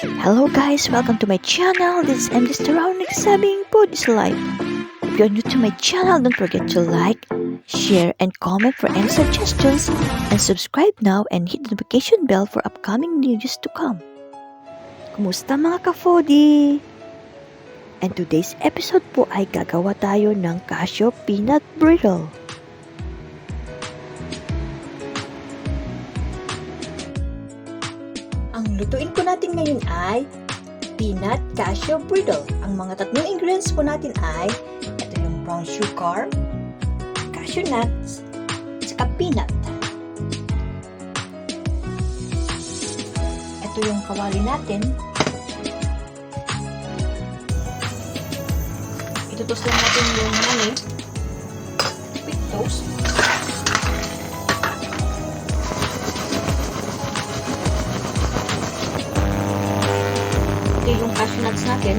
Hello guys, welcome to my channel. This is MJ Taraon nagsabing food is life. If you're new to my channel, don't forget to like, share, and comment for any suggestions. And subscribe now and hit the notification bell for upcoming videos to come. Kumusta mga ka-foodie? And today's episode po ay gagawa tayo ng Cashew Peanut Brittle. Ang lutuin po natin ngayon ay peanut cashew brittle. Ang mga tatlong ingredients po natin ay ito yung brown sugar, cashew nuts, at peanut. Ito yung kawali natin. Itutoast lang natin yung mani with toast. Yung cashew nuts natin.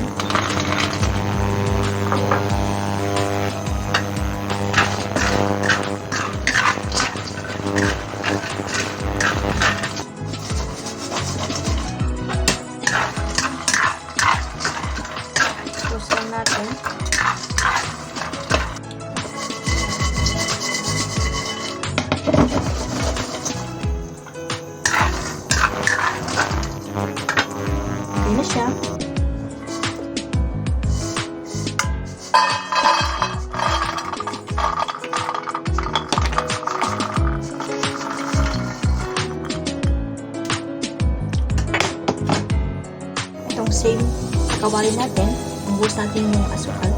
Toast lang natin. Okay na siya. Itong same kawali natin, umbuhos natin yung asukal.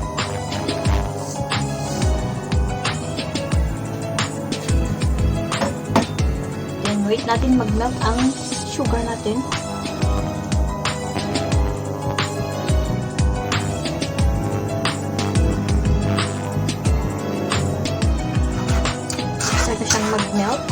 Then wait natin mag-melt ang sugar natin. Start na siyang mag-melt.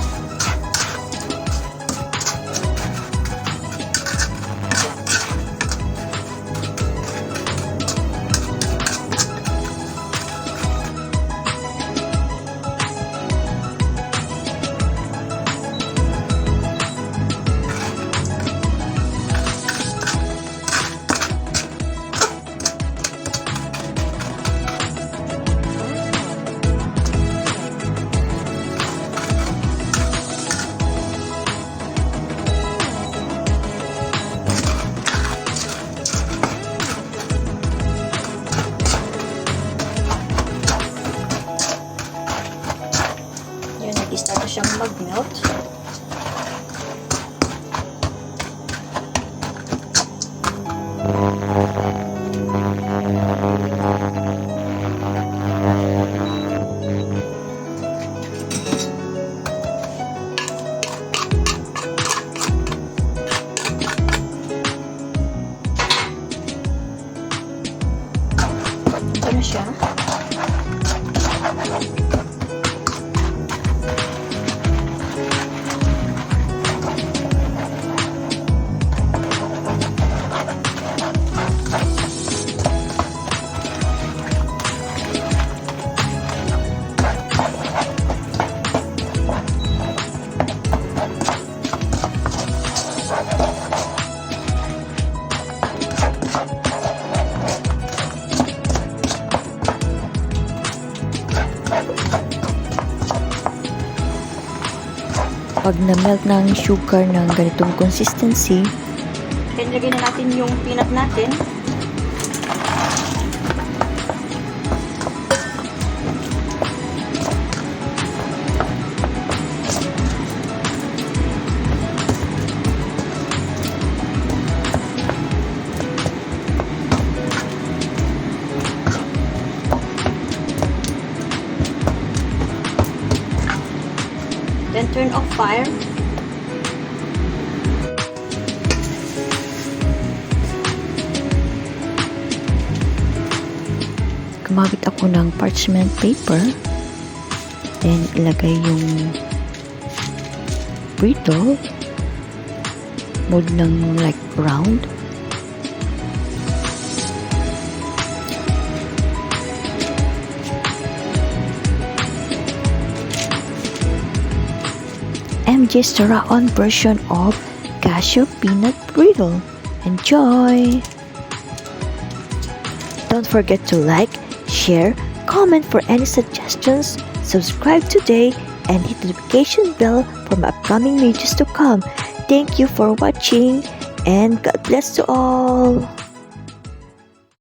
Start na siyang mag-melt. Ito na siya. Pag na-melt ng sugar ng ganitong consistency, then lagay na natin yung peanut natin. Then turn off fire. Gumamit ako ng parchment paper. Then ilagay yung brittle. Mold ng like round. MJ's Taraon version of Cashew Peanut Brittle. Enjoy! Don't forget to like, share, comment for any suggestions, subscribe today, and hit the notification bell for my upcoming videos to come. Thank you for watching, and God bless to all!